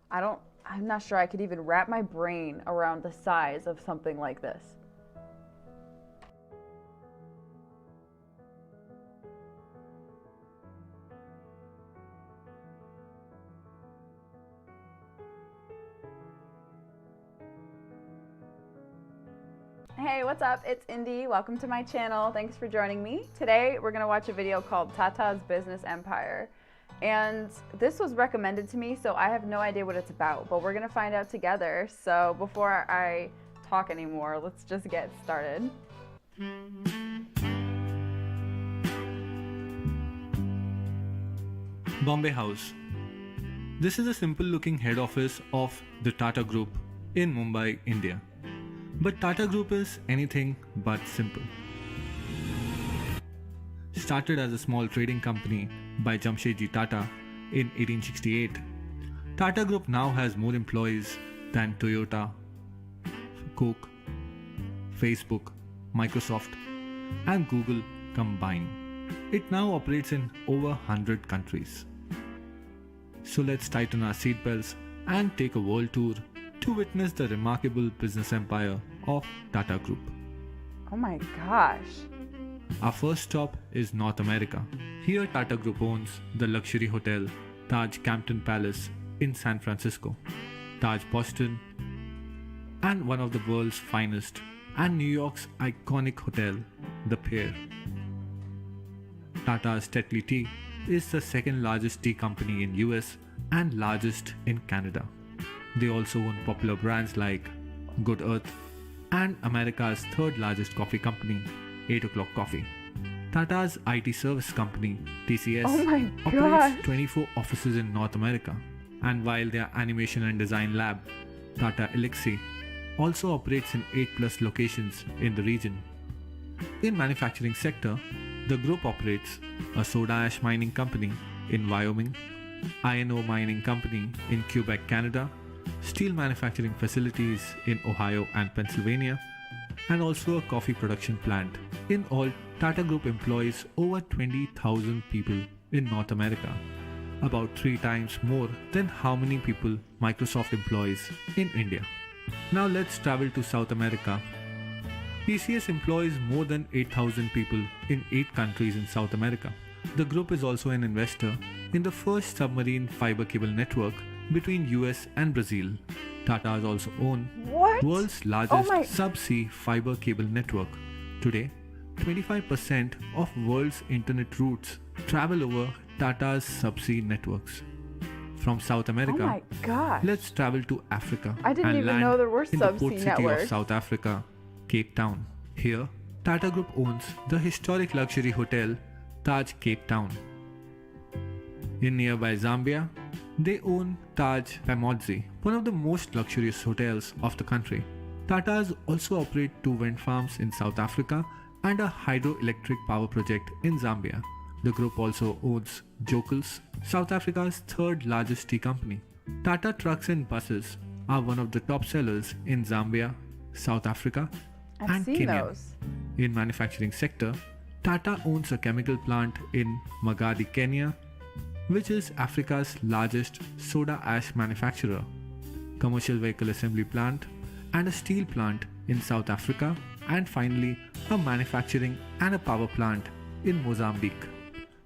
I'm not sure I could even wrap my brain around the size of something like this. Hey, what's up? It's Indi. Welcome to my channel. Thanks for joining me. Today, we're gonna watch a video called Tata's Business Empire. And this was recommended to me, so I have no idea what it's about, but we're gonna find out together. So before I talk anymore, let's just get started. Bombay House. This is a simple looking head office of the Tata Group in Mumbai, India. But Tata Group is anything but simple. Started as a small trading company by Jamshedji Tata in 1868, Tata Group now has more employees than Toyota, Coke, Facebook, Microsoft, and Google combined. It now operates in over 100 countries. So let's tighten our seatbelts and take a world tour to witness the remarkable business empire of Tata Group. Oh my gosh. Our first stop is North America. Here Tata Group owns the luxury hotel Taj Campton Palace in San Francisco, Taj Boston, and one of the world's finest and New York's iconic hotel, The Pier. Tata's Tetley Tea is the second largest tea company in US and largest in Canada. They also own popular brands like Good Earth and America's third largest coffee company, 8 O'Clock Coffee. Tata's IT service company, TCS, operates 24 offices in North America. And while their animation and design lab, Tata Elixir, also operates in 8 plus locations in the region. In manufacturing sector, the group operates a soda ash mining company in Wyoming, iron ore mining company in Quebec, Canada, steel manufacturing facilities in Ohio and Pennsylvania, and also a coffee production plant. In all, Tata Group employs over 20,000 people in North America, about 3 times more than how many people Microsoft employs in India. Now let's travel to South America. TCS employs more than 8,000 people in 8 countries in South America. The group is also an investor in the first submarine fiber cable network between US and Brazil. Tata has also owned world's largest subsea fiber cable network. Today, 25% of world's internet routes travel over Tata's subsea networks. From South America, let's travel to Africa and land in the port city of South Africa, Cape Town. Here, Tata Group owns the historic luxury hotel Taj Cape Town. In nearby Zambia, they own Taj Pamodzi, one of the most luxurious hotels of the country. Tatas also operate 2 wind farms in South Africa and a hydroelectric power project in Zambia. The group also owns Jokels, South Africa's third largest tea company. Tata trucks and buses are one of the top sellers in Zambia, South Africa, and Kenya. In manufacturing sector, Tata owns a chemical plant in Magadi, Kenya, which is Africa's largest soda ash manufacturer, commercial vehicle assembly plant, and a steel plant in South Africa, and finally a manufacturing and a power plant in Mozambique.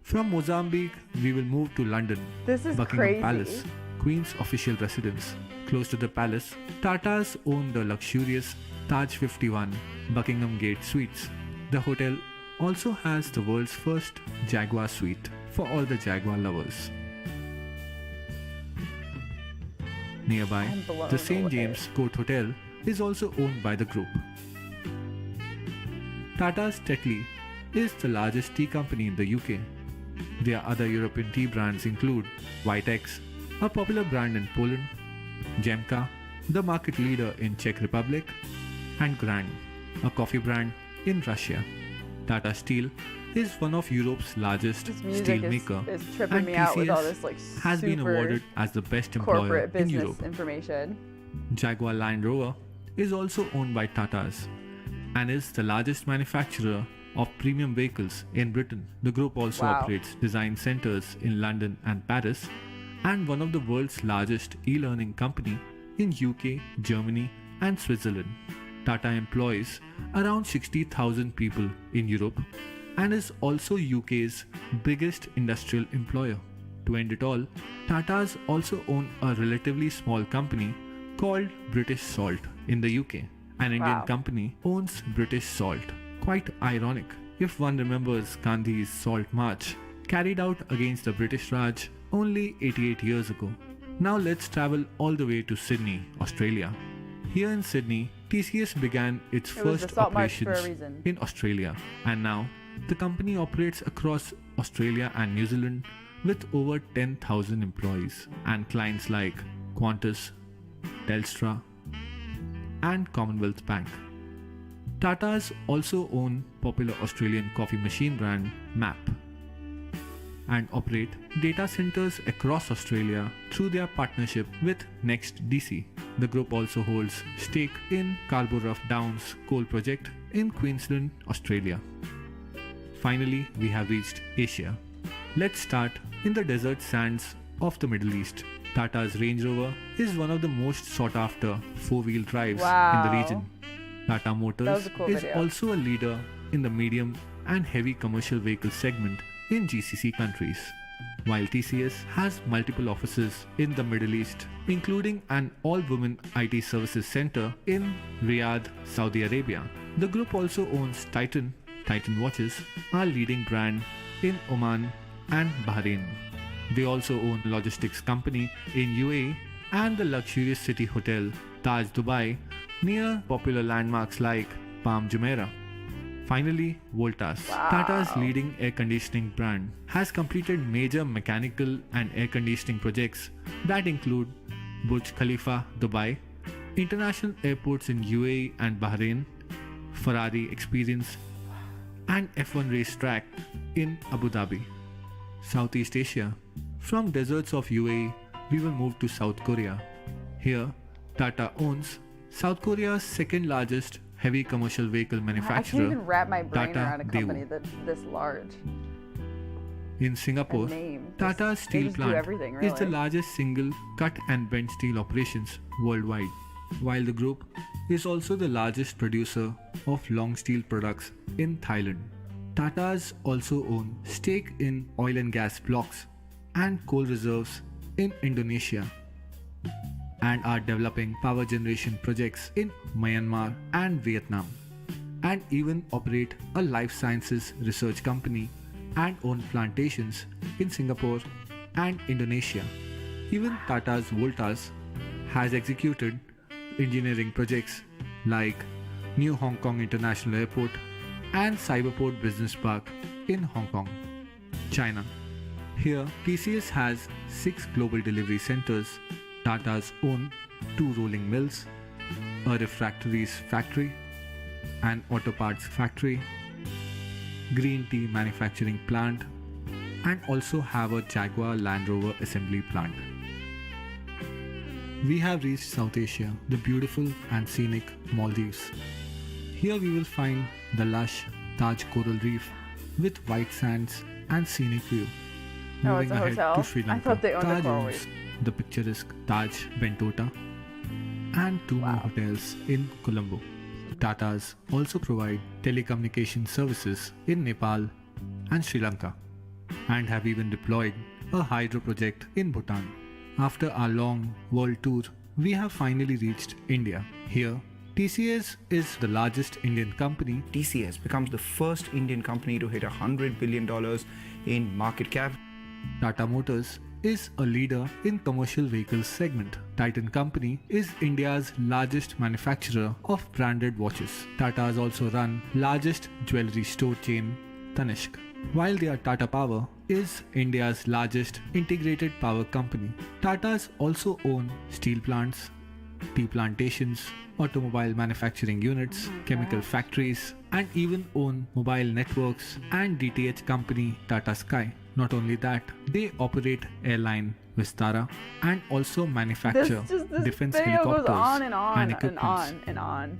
From Mozambique, we will move to London, Buckingham Palace, Queen's official residence. Close to the palace, Tatas own the luxurious Taj 51 Buckingham Gate Suites. The hotel also has the world's first Jaguar suite for all the Jaguar lovers. Nearby, the St. James Court Hotel is also owned by the group. Tata's Tetley is the largest tea company in the UK. Their other European tea brands include Vitex, a popular brand in Poland, Jemka, the market leader in Czech Republic, and Grand, a coffee brand in Russia. Tata Steel is one of Europe's largest steel maker, and TCS has been awarded as the best employer in Europe. Jaguar Land Rover is also owned by Tatas and is the largest manufacturer of premium vehicles in Britain. The group also operates design centers in London and Paris and one of the world's largest e-learning company in UK, Germany and Switzerland. Tata employs around 60,000 people in Europe and is also UK's biggest industrial employer. To end it all, Tatas also own a relatively small company called British Salt in the UK. An Indian Wow. company owns British Salt. Quite ironic if one remembers Gandhi's Salt March carried out against the British Raj only 88 years ago. Now let's travel all the way to Sydney, Australia. Here in Sydney, TCS began its It was the first Salt March for a operations reason. in Australia, and now the company operates across Australia and New Zealand with over 10,000 employees and clients like Qantas, Telstra, and Commonwealth Bank. Tatas also own popular Australian coffee machine brand MAP and operate data centers across Australia through their partnership with NextDC. The group also holds stake in Scarborough Downs coal project in Queensland, Australia. Finally, we have reached Asia. Let's start in the desert sands of the Middle East. Tata's Range Rover is one of the most sought after four-wheel drives in the Wow. region. Tata That was Motors a cool is video. also a leader in the medium and heavy commercial vehicle segment in GCC countries, while TCS has multiple offices in the Middle East, including an all-women IT services center in Riyadh, Saudi Arabia. The group also owns Titan watches, our leading brand in Oman and Bahrain. They also own logistics company in UAE and the luxurious city hotel Taj Dubai near popular landmarks like Palm Jumeirah. Finally, Voltas, Wow. Tata's leading air conditioning brand, has completed major mechanical and air conditioning projects that include Burj Khalifa, Dubai, international airports in UAE and Bahrain, Ferrari Experience, and F1 racetrack in Abu Dhabi. Southeast Asia. From deserts of UAE, we will move to South Korea. Here, Tata owns South Korea's second largest heavy commercial vehicle I can't manufacturer, even wrap my brain Tata around a company Daewoo. that's this large. In Singapore, A name. Tata's They steel just do plant everything, is the really. largest single cut and bend steel operations worldwide, while the group is also the largest producer of long steel products in Thailand. Tatas also own stake in oil and gas blocks and coal reserves in Indonesia and are developing power generation projects in Myanmar and Vietnam, and even operate a life sciences research company and own plantations in Singapore and Indonesia. Even Tata's Voltas has executed engineering projects like New Hong Kong International Airport and Cyberport Business Park in Hong Kong, China. Here, TCS has 6 global delivery centers. Tata's own 2 rolling mills, a refractories factory, an auto parts factory, green tea manufacturing plant, and also have a Jaguar Land Rover assembly plant. We have reached South Asia, the beautiful and scenic Maldives. Here we will find the lush Taj Coral Reef with white sands and scenic view. Oh, Moving it's a ahead hotel? to Sri I Lanka, thought they owned a Taj coral owns reef. the picturesque Taj Bentota and 2 more Wow. hotels in Colombo. Tatas also provide telecommunication services in Nepal and Sri Lanka and have even deployed a hydro project in Bhutan. After our long world tour, we have finally reached India. Here, TCS is the largest Indian company. TCS becomes the first Indian company to hit $100 billion in market cap. Tata Motors is a leader in commercial vehicles segment. Titan Company is India's largest manufacturer of branded watches. Tatas also run largest jewelry store chain Tanishq, while their Tata Power is India's largest integrated power company. Tatas also own steel plants, tea plantations, automobile manufacturing units, chemical factories, and even own mobile networks and DTH company Tata Sky. Not only that, they operate airline Vistara and also manufacture This defense video helicopters goes on and on and equipments. on and on.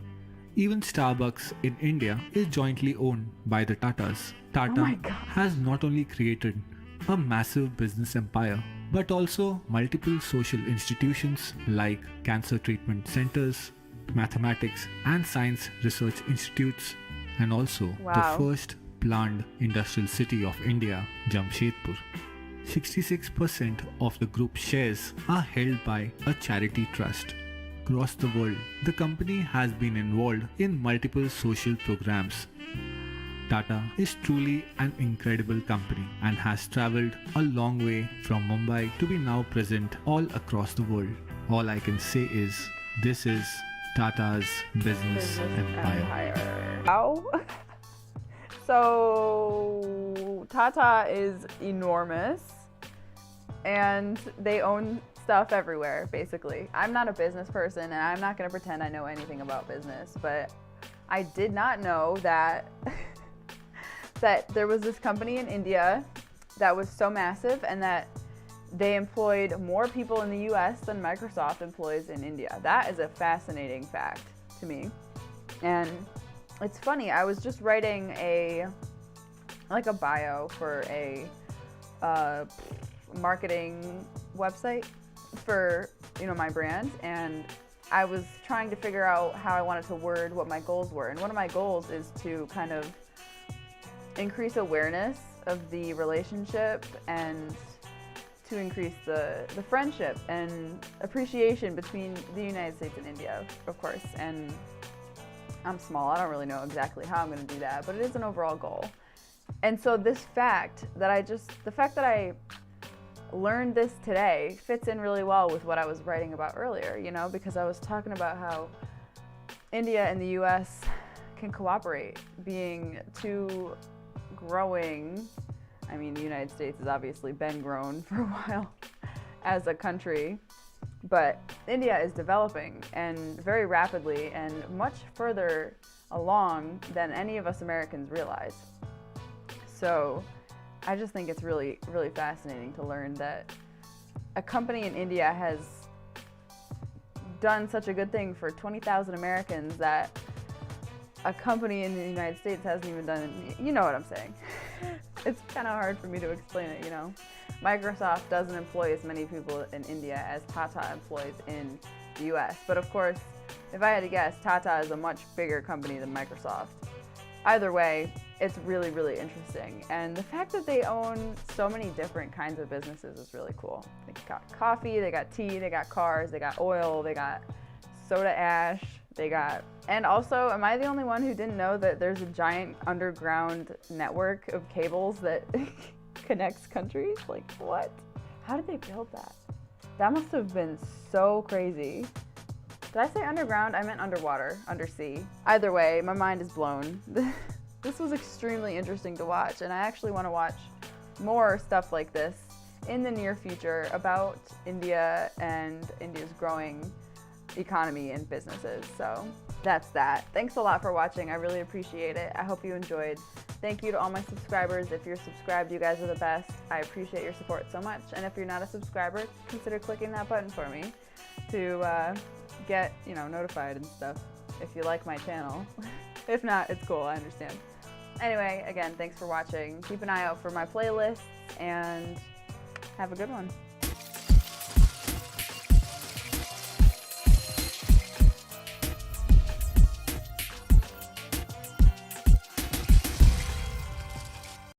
Even Starbucks in India is jointly owned by the Tatas. Tata Oh my God. has not only created a massive business empire, but also multiple social institutions like cancer treatment centers, mathematics and science research institutes, and also Wow. the first planned industrial city of India, Jamshedpur. 66% of the group's shares are held by a charity trust. Across the world, the company has been involved in multiple social programs. Tata is truly an incredible company and has traveled a long way from Mumbai to be now present all across the world. All I can say is this is Tata's business empire. Wow. So Tata is enormous and they own stuff everywhere, basically. I'm not a business person and I'm not going to pretend I know anything about business, but I did not know that that there was this company in India that was so massive and that they employed more people in the US than Microsoft employs in India. That is a fascinating fact to me. And it's funny, I was just writing a bio for a marketing website for, my brand, and I was trying to figure out how I wanted to word what my goals were. And one of my goals is to kind of increase awareness of the relationship and to increase the friendship and appreciation between the United States and India, of course. And I'm small, I don't really know exactly how I'm going to do that, but it is an overall goal. And so the fact that I learned this today fits in really well with what I was writing about earlier, because I was talking about how India and the US can cooperate, being two growing, the United States has obviously been grown for a while as a country, but India is developing and very rapidly and much further along than any of us Americans realize. So I just think it's really, really fascinating to learn that a company in India has done such a good thing for 20,000 Americans that a company in the United States hasn't even done, you know what I'm saying. It's kind of hard for me to explain it, Microsoft doesn't employ as many people in India as Tata employs in the US. But of course, if I had to guess, Tata is a much bigger company than Microsoft. Either way, it's really, really interesting. And the fact that they own so many different kinds of businesses is really cool. They got coffee, they got tea, they got cars, they got oil, they got soda ash, and also, am I the only one who didn't know that there's a giant underground network of cables that connects countries? Like, what? How did they build that? That must have been so crazy. Did I say underground? I meant underwater, undersea. Either way, my mind is blown. This was extremely interesting to watch, and I actually want to watch more stuff like this in the near future about India and India's growing economy and businesses. So that's that. Thanks a lot for watching. I really appreciate it. I hope you enjoyed. Thank you to all my subscribers. If you're subscribed, you guys are the best. I appreciate your support so much. And if you're not a subscriber, consider clicking that button for me to get, notified and stuff if you like my channel. If not, it's cool, I understand. Anyway, again, thanks for watching. Keep an eye out for my playlists and have a good one.